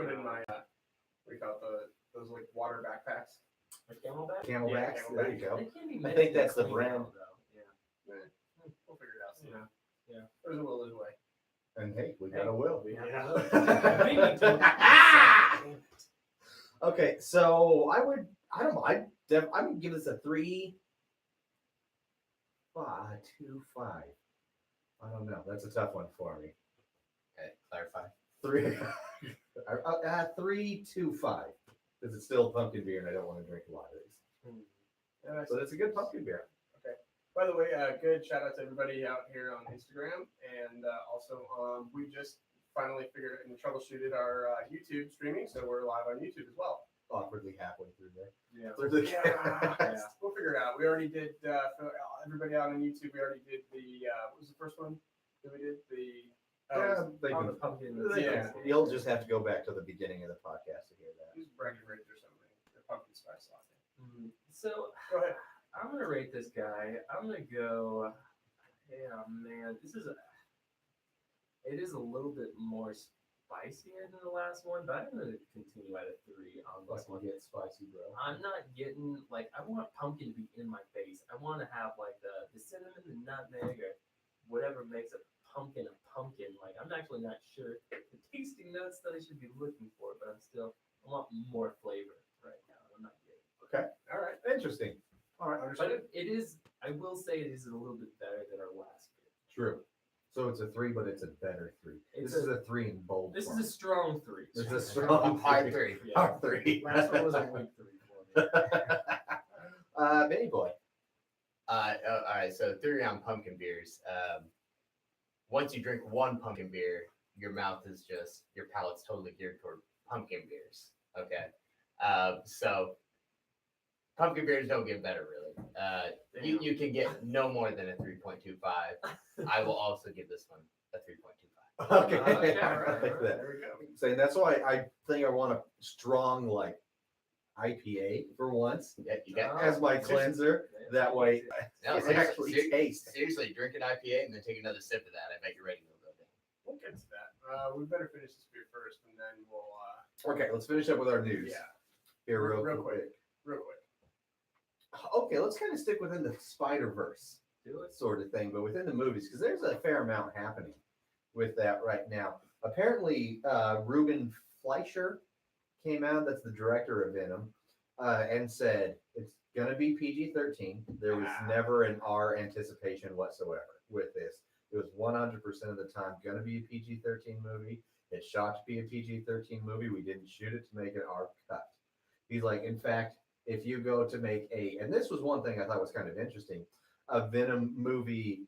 put in my we call it those like water backpacks. A Camelback? Camelbacks. Camelback. There you go. They can be I meant think to be that's the clean brand. now, though. Yeah. We'll figure it out soon. Yeah. There's a will, there's a way. And hey, we got a will. We have Yeah. Maybe to- Okay, so I don't know. I'm gonna give this a 3, 5, 2, 5. I don't know. That's a tough one for me. Okay, clarify. 3, 3, 2, 5. Because it's still pumpkin beer, and I don't want to drink a lot of these. Yeah, So that's a good pumpkin beer. by the way, good shout out to everybody out here on Instagram, and also we just finally figured and troubleshooted our YouTube streaming, so we're live on YouTube as well. Awkwardly halfway through there. Yeah. Through the Yeah, we'll figure it out. We already did for everybody out on YouTube. We already did the what was the first one that we did? They Oh, can- the pumpkin. Yeah. You'll just have to go back to the beginning of the podcast to hear that. It was Breckenridge or something. The pumpkin spice latte. So Go ahead. I'm gonna rate this guy. I'm gonna go. Yeah, man, it is a little bit more spicier than the last one, but I'm gonna continue at a 3 on this one. Get spicy, bro. I'm not getting like I want pumpkin to be in my face. I want to have like the cinnamon, the nutmeg, or whatever makes a pumpkin. Like I'm actually not sure the tasting notes that I should be looking for, but I want more flavor right now. I'm not getting. Okay. All right. Interesting. All right. But Understood. it is. I will say it is a little bit better than our last beer. True. So it's a 3, but it's a better 3. It's This is a 3 in bold. This form. is a strong 3. This is a strong Hard 3. Yeah. Hard 3. Last one was a weak 3 for me. Benny boy. All right, so theory on pumpkin beers. Once you drink one pumpkin beer, your palate's totally geared toward pumpkin beers. Okay. So pumpkin beers don't get better, really. You can get no more than a 3.25. I will also give this one a 3.25. Okay. Okay, I all right, like all right. that. There we go. Saying that's why I think I want a strong like IPA for once Yeah, you got. as my cleanser. That way No, it seriously, actually ser- tastes. Seriously, drink an IPA and then take another sip of that. I bet your rating will go down. We'll get to that. We better finish this beer first, and then we'll Okay, let's finish up with our news. yeah, Here Real real quick. quick. real quick. Okay, let's kind of stick within the Spider-Verse Do it. sort of thing, but within the movies, because there's a fair amount happening with that right now. Apparently, Ruben Fleischer came out, that's the director of Venom, and said it's going to be PG-13. There was never an R anticipation whatsoever with this. It was 100% of the time going to be a PG-13 movie. It's shot to be a PG-13 movie. We didn't shoot it to make an R cut. He's like, in fact, if you go to make and this was one thing I thought was kind of interesting, a Venom movie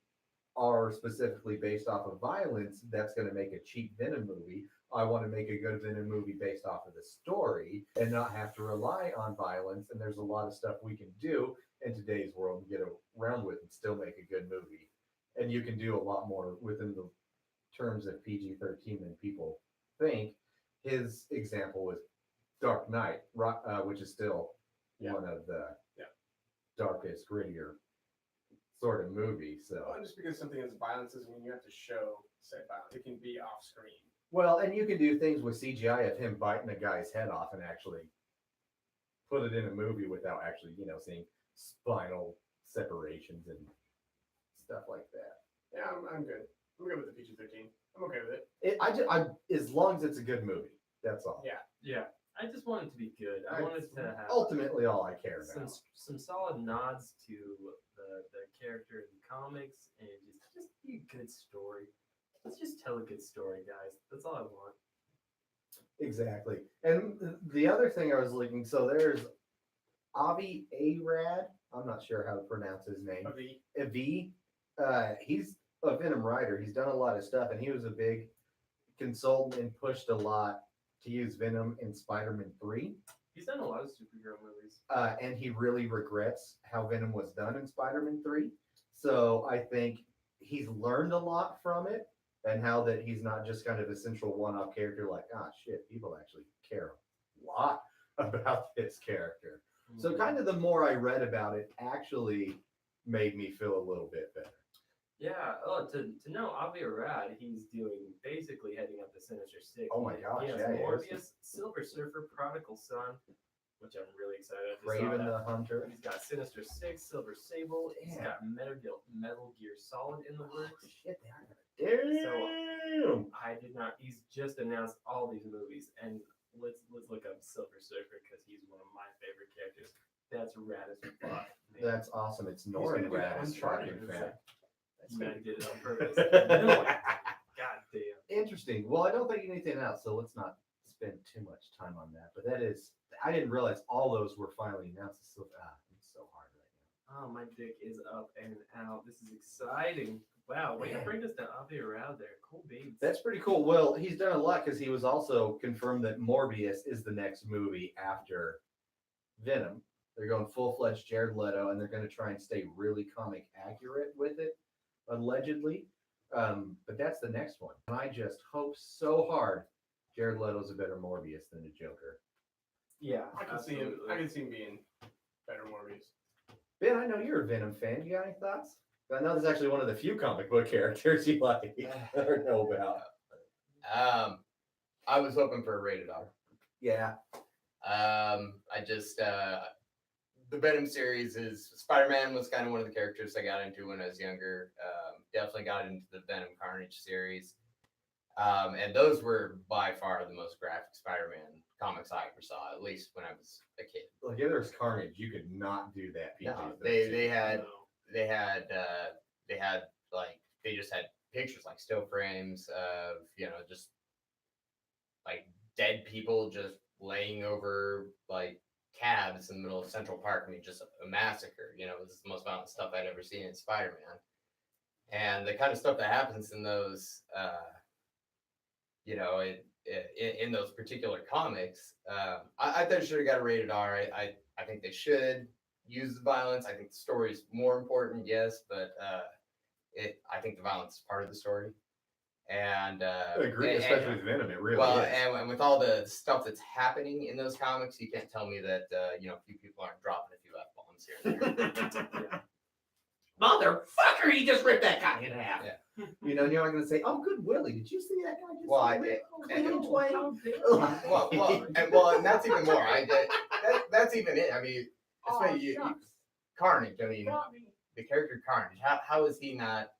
R specifically based off of violence, that's going to make a cheap Venom movie. I want to make a good Venom movie based off of the story and not have to rely on violence. And there's a lot of stuff we can do in today's world to get around with and still make a good movie. And you can do a lot more within the terms of PG-13 than people think. His example was Dark Knight, which is still one of the darkest, grittier sort of movies. So, Well, just because something has violence doesn't mean you have to show said violence. It can be off screen. well, and you can do things with CGI of him biting a guy's head off and actually put it in a movie without actually, seeing spinal separations and stuff like that. Yeah, I'm good. I'm good with the PG-13. I'm okay with it. I as long as it's a good movie, that's all. Yeah. Yeah. I just want it to be good. I want it to have ultimately all I care some about. some solid nods to the character in the comics and just be a good story. Let's just tell a good story, guys. That's all I want. Exactly. And the other thing I was looking, so there's Avi Arad. I'm not sure how to pronounce his name. Avi. He's a Venom writer. He's done a lot of stuff, and he was a big consultant and pushed a lot to use Venom in Spider-Man 3. He's done a lot of superhero movies. And he really regrets how Venom was done in Spider-Man 3. So I think he's learned a lot from it, and how that he's not just kind of a central one-off character like, shit, people actually care a lot about this character. So kind of the more I read about it actually made me feel a little bit better. Yeah. Oh, to know Avi Arad, he's doing basically heading up the Sinister Six. Oh my gosh, He has yeah, he is. Morbius, Silver Surfer, Prodigal Son, which I'm really excited. I just saw Raven that. the Hunter. He's got Sinister Six, Silver Sable. He's Yeah. got Metal Gear Solid in the works. Shit, they are Damn. I did not. He's just announced all these movies, and let's look up Silver Surfer because he's one of my favorite characters. That's rad as fuck. Man. That's awesome. It's gonna Norrin do that Rad, Uncharted, in is fact. That's Man, gonna I be did it on purpose. God damn. Interesting. Well, I don't think anything else, so let's not spend too much time on that. But that is, I didn't realize all those were finally announced. It's so hard right Oh, my dick is up and out. This is exciting. Wow, way to Man. bring us to Avi Arad there. Cool beats. now. That's pretty cool. Well, he's done a lot because he was also confirmed that Morbius is the next movie after Venom. They're going full-fledged Jared Leto, and they're going to try and stay really comic accurate with it, allegedly. But that's the next one. And I just hope so hard Jared Leto's a better Morbius than the Joker. yeah, I can see him. absolutely. I can see him being better Morbius. Ben, I know you're a Venom fan. You got any thoughts? I know this is actually one of the few comic book characters you like or know about. I was hoping for a rated R. Yeah. I just the Venom series is Spider-Man was kind of one of the characters I got into when I was younger. Definitely got into the Venom Carnage series. And those were by far the most graphic Spider-Man comics I ever saw, at least when I was a kid. Like if there's Carnage, you could not do that. PG. No, they had No. they had like they just had pictures like still frames of just like dead people just laying over like cabs in the middle of Central Park. I mean, just a massacre. This is the most violent stuff I'd ever seen in Spider-Man, and the kind of stuff that happens in those in those particular comics, I thought it should have got a rated R. I think they should use the violence. I think the story is more important, yes, but I think the violence is part of the story. And I agree, especially with Venom. It really is. and with all the stuff that's happening in those comics, you can't tell me that a few people aren't dropping a few F-bombs here and there. Motherfucker, he just ripped that guy in half. Yeah. You're not going to say, "Oh, good Willie, did you see that guy just Well, I rip did. Clean Twain?" and that's even more. That's even it. I mean, especially Carnage. I mean, the character Carnage. How is he not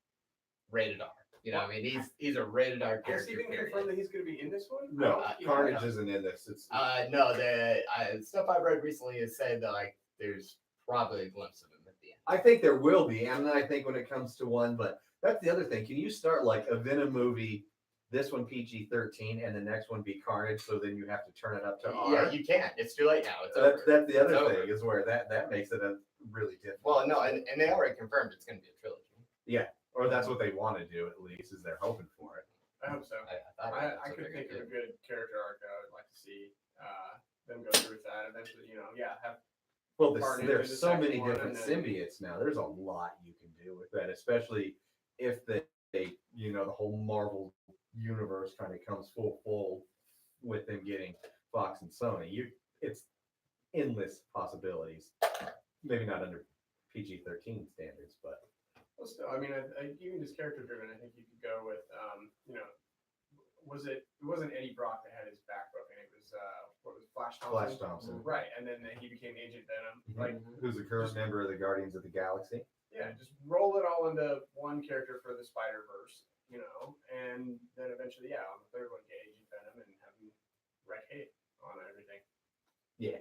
rated R? I mean, he's a rated R Has he character. been period. confirmed that he's going to be in this one? No, Yeah. Carnage isn't in this. It's No, the stuff I've read recently has said that like there's probably a glimpse of him at the end. I think there will be, and I think when it comes to one, but that's the other thing. Can you start like a Venom movie, this one PG-13, and the next one be Carnage, so then you have to turn it up to R? Yeah, you can't. It's too late now. It's So over. that's the other It's thing over. is where that makes it a really difficult. Well, no, and they already confirmed it's going to be a trilogy. or that's what they want to do at least, is they're hoping for it. I hope so. thought I that's what could they're think gonna of a do. good character arc that I would like to see them go through with that. Eventually, have Well, Carnage there's is the so second many one, different and then- symbiotes now. There's a lot you can do with that, especially if the whole Marvel universe kind of comes full with them getting Fox and Sony. It's endless possibilities. Maybe not under PG-13 standards, but Well, still, I mean, even just character driven, I think you could go with, it wasn't Eddie Brock that had his back broken. It was, Flash Thompson? Flash Thompson, Right, and then he became Agent Venom. Mhm. Like, who's a current member of the Guardians of the Galaxy. yeah, just roll it all into one character for the Spider-Verse, and then eventually, on the third one, get Agent Venom and have him wreak hate on everything. Yeah.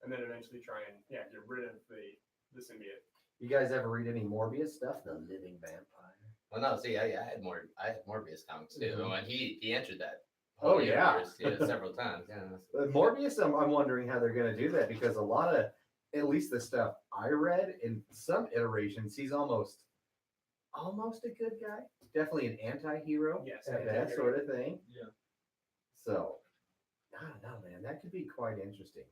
And then eventually try and, get rid of the symbiote. You guys ever read any Morbius stuff? The Living Vampire. Well, no, see, I had Morbius comics too, Mhm. and he entered that. Oh, whole yeah. universe, several times. Yeah, Morbius, I'm wondering how they're going to do that because a lot of, at least the stuff I read in some iterations, he's almost a good guy. Definitely an anti-hero. Yes, that anti-hero. sort of thing. Yeah. So, I don't know, man. That could be quite interesting.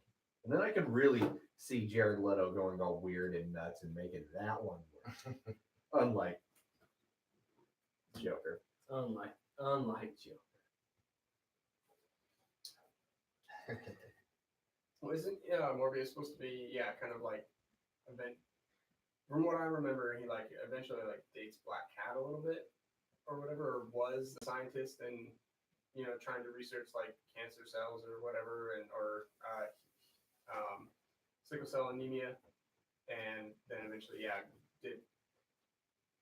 And then I could really see Jared Leto going all weird and nuts and making that one work. Unlike Joker. Unlike Joker. Well, isn't Morbius supposed to be kind of like from what I remember, he like eventually like dates Black Cat a little bit or whatever, or was the scientist and trying to research like cancer cells or whatever, and or sickle cell anemia, and then eventually, yeah, did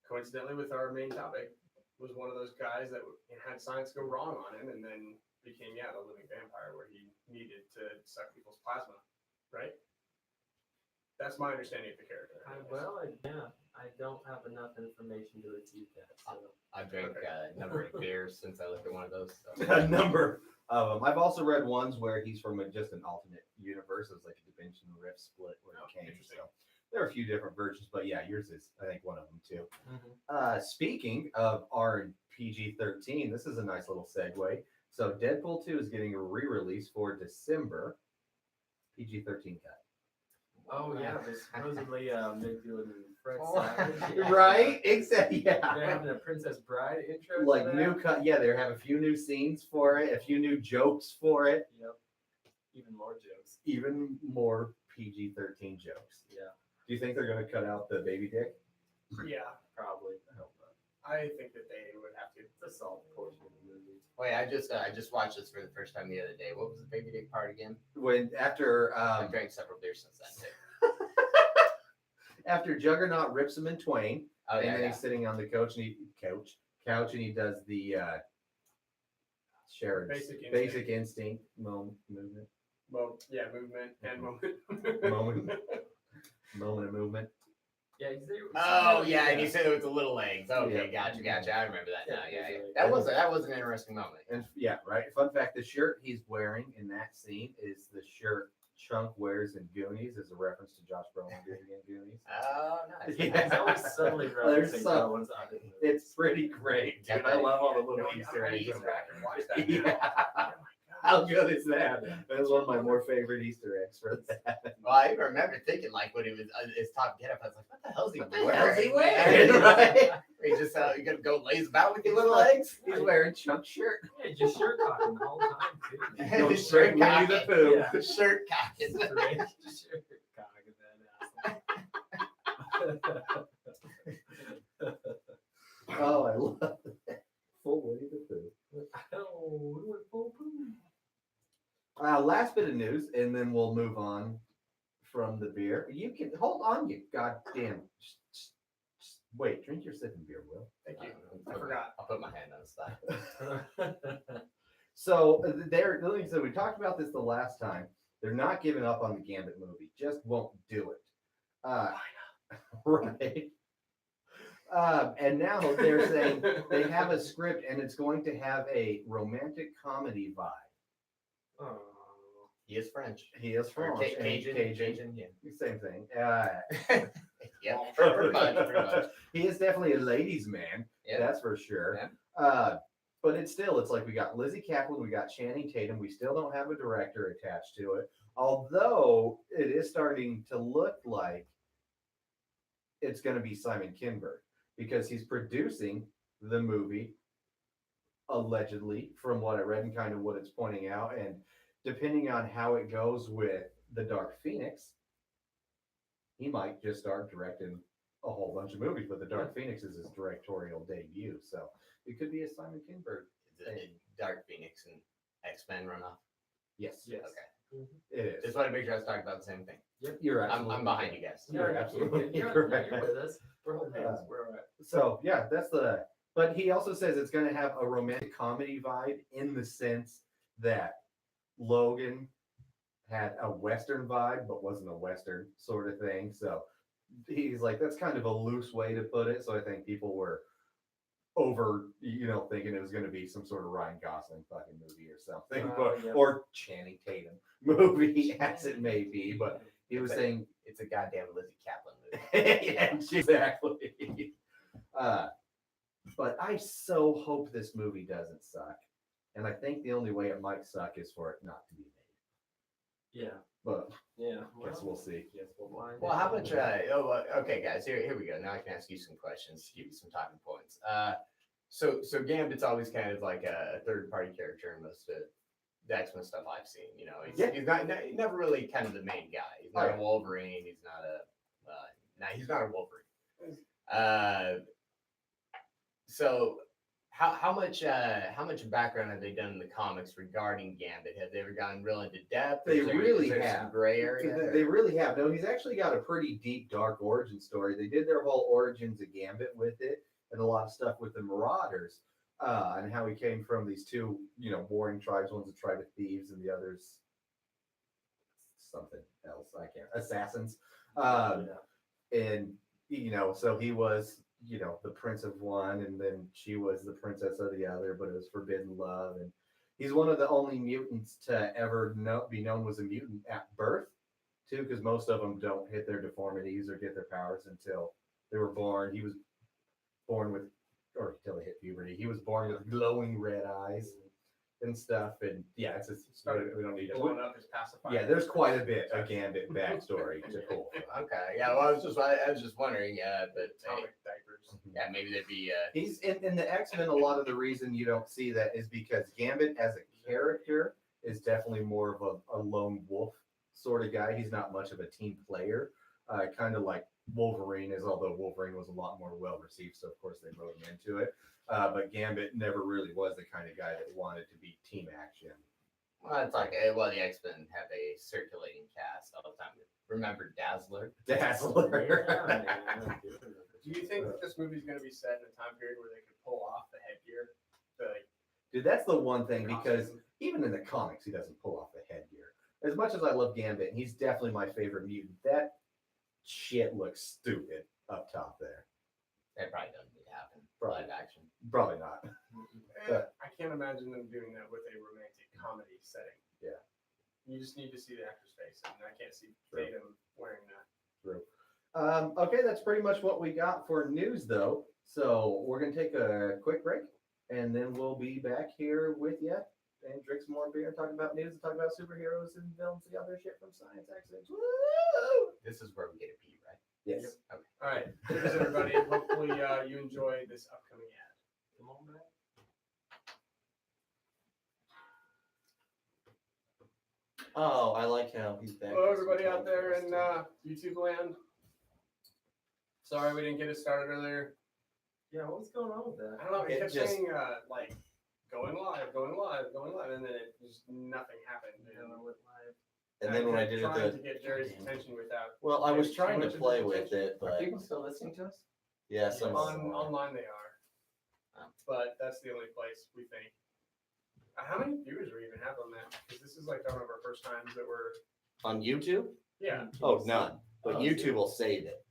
coincidentally with our main topic was one of those guys that had science go wrong on him, and then became the living vampire where he needed to suck people's plasma, right? That's my understanding of the character. I don't have enough information to refute that. So. I've drank a number of beers since I looked at one of those. So. A number of them. I've also read ones where he's from just an alternate universe. It's like a dimension rift split where he came. Interesting. So there are a few different versions, but yeah, yours is I think one of them too. Mm-hmm. Speaking of R PG-13, this is a nice little segue. So Deadpool 2 is getting a re-release for December. PG-13 cut. Oh yeah, they're supposedly they're doing Fred Oh. Savage. Right? Exactly. They're Yeah. having a Princess Bride intro. Like to new that. cut. Yeah, they have a few new scenes for it, a few new jokes for it, Yep. Even more jokes. even more PG-13 jokes. Yeah, Do you think they're going to cut out the baby dick? Yeah, probably. I hope not. I think that they would have to. It's a solid portion of the movie. Wait, I just watched this for the first time the other day. What was the baby dick part again? When after I've drank several beers since then too. after Juggernaut rips him in twain, Oh and yeah, then yeah. he's sitting on the couch and he does the Sharon's Basic instinct movement. Well, yeah, movement and moment. Moment of movement. Yeah, Oh yeah, and you said it with the little legs. Okay, Yeah. gotcha. I remember that now. Yeah, Yeah, yeah. yeah. That was an interesting moment. And yeah, right. Fun fact: the shirt he's wearing in that scene is the shirt Chunk wears in Goonies, as a reference to Josh Brolin being in Goonies. Oh, nice. Yeah. It's always subtly There's referencing some- Rowan's other movies. It's pretty great, dude. I love all the little No, Easter I'm gonna eggs. go back and watch that. Yeah. Oh my God. How good is that? That's one of my more favorite Easter eggs for that. Well, I even remember thinking like when he was his top get up, I was like, what the hell's he What the wearing? hell's he man? wearing? Right? He just you gonna go laze about with your little legs? He's wearing Chunk shirt. Yeah, just shirt cocking the whole time too. Go His straight shirt Winnie the cocking. Pooh. Yeah. Shirt cocking. Straight shirt cocking that asshole. Oh, I love that. Full Winnie the Pooh. Oh, we went full boom. Last bit of news, and then we'll move on from the beer. You can hold on, you goddamn. Just wait, drink your sipping beer, Will. Thank you. I forgot. I'll put my hand on the side. So like I said, we talked about this the last time. They're not giving up on the Gambit movie. Just won't do it. Right. And now they're saying they have a script and it's going to have a romantic comedy vibe. Oh. He is French. He is Or French. and Cajun, yeah. Same thing. Yeah, pretty much. He is definitely a ladies' man. Yeah. That's for sure. Yeah. But it's like we got Lizzie Kaplan, we got Channing Tatum. We still don't have a director attached to it. Although it is starting to look like it's going to be Simon Kinberg because he's producing the movie, allegedly, from what I read and kind of what it's pointing out. And depending on how it goes with The Dark Phoenix, he might just start directing a whole bunch of movies. But The Dark Phoenix is his directorial debut. So it could be a Simon Kinberg. Did Dark Phoenix and X-Men run off? Yes. Yes. Okay. It is. Just want to make sure I was talking about the same thing. You're I'm absolutely behind you guys. You're absolutely correct. You're with us. We're holding hands. We're all right. So yeah, that's the. But he also says it's going to have a romantic comedy vibe in the sense that Logan had a Western vibe, but wasn't a Western sort of thing. So he's like, that's kind of a loose way to put it. So I think people were over, thinking it was going to be some sort of Ryan Gosling fucking movie or something, Yeah. or Channing Tatum movie, as it may be. But he was saying, It's a goddamn Lizzie Kaplan movie. yeah, exactly. But I so hope this movie doesn't suck. And I think the only way it might suck is for it not to be made. Yeah. But Yeah. guess we'll see. Yes, we'll find Well, out. how much? Okay, guys. Here we go. Now I can ask you some questions, give you some talking points. So Gambit's always kind of like a third party character in most of the X-Men stuff I've seen. He's, Yeah. he's not he's never really kind of the main guy. He's not Oh, yeah. a Wolverine. He's not a Nah, he's not a Wolverine. So how much background have they done in the comics regarding Gambit? Have they ever gotten real into depth? They Is there- really is there have. some gray area. They really have. No, he's actually got a pretty deep, dark origin story. They did their whole origins of Gambit with it, and a lot of stuff with the Marauders, and how he came from these two, warring tribes. One's a tribe of thieves, and the other's something else. I can't. Assassins. And so he was, the prince of one, and then she was the princess of the other, but it was forbidden love. And he's one of the only mutants to ever be known was a mutant at birth, too, because most of them don't hit their deformities or get their powers until they were born. He was born with, or until they hit puberty. He was born with glowing red eyes and stuff. And yeah, it's we don't need to. Blowing up his pacifier. Yeah, there's quite a bit of Gambit backstory to pull. Okay, yeah. Well, I was just wondering. But Atomic diapers. yeah, maybe there'd be. He's in the X-Men. A lot of the reason you don't see that is because Gambit as a character is definitely more of a lone wolf sort of guy. He's not much of a team player, kind of like Wolverine is, although Wolverine was a lot more well received, so of course they wrote him into it. But Gambit never really was the kind of guy that wanted to be team action. Well, it's like the X-Men have a circulating cast all the time. Remember Dazzler? Dazzler. Do you think that this movie's going to be set in a time period where they could pull off the headgear? Dude, that's the one thing, because costume? even in the comics, he doesn't pull off the headgear. As much as I love Gambit, and he's definitely my favorite mutant, that shit looks stupid up top there. That probably doesn't need to happen. Probably. Live action. Probably not. I can't imagine them doing that with a romantic comedy setting. Yeah. You just need to see the actor's face, and I can't see True. Tatum wearing that. Okay, that's pretty much what we got for news, though. So we're gonna take a quick break, and then we'll be back here with you and drink some more beer and talk about news and talk about superheroes and villains and other shit from science accidents. Woo! This is where we get a pee, right? Yes. Okay. All right, cheers, everybody. Hopefully, you enjoy this upcoming ad. Come on back. Oh, I like how he's back. Hello, everybody out there in YouTube land. Sorry we didn't get it started earlier. Yeah, what's going on with that? I don't know. It It kept just- saying like going live, and then it just nothing happened. I don't know what live. And then when I did trying it, to get Jerry's attention without well, I was Maybe trying to too much play with attention. it, but people still listening to us? yeah, some online they are, Oh. but that's the only place we think. How many viewers we even have on that? Because this is like one of our first times that we're on YouTube. yeah. Oh, none. But Oh, YouTube will save it.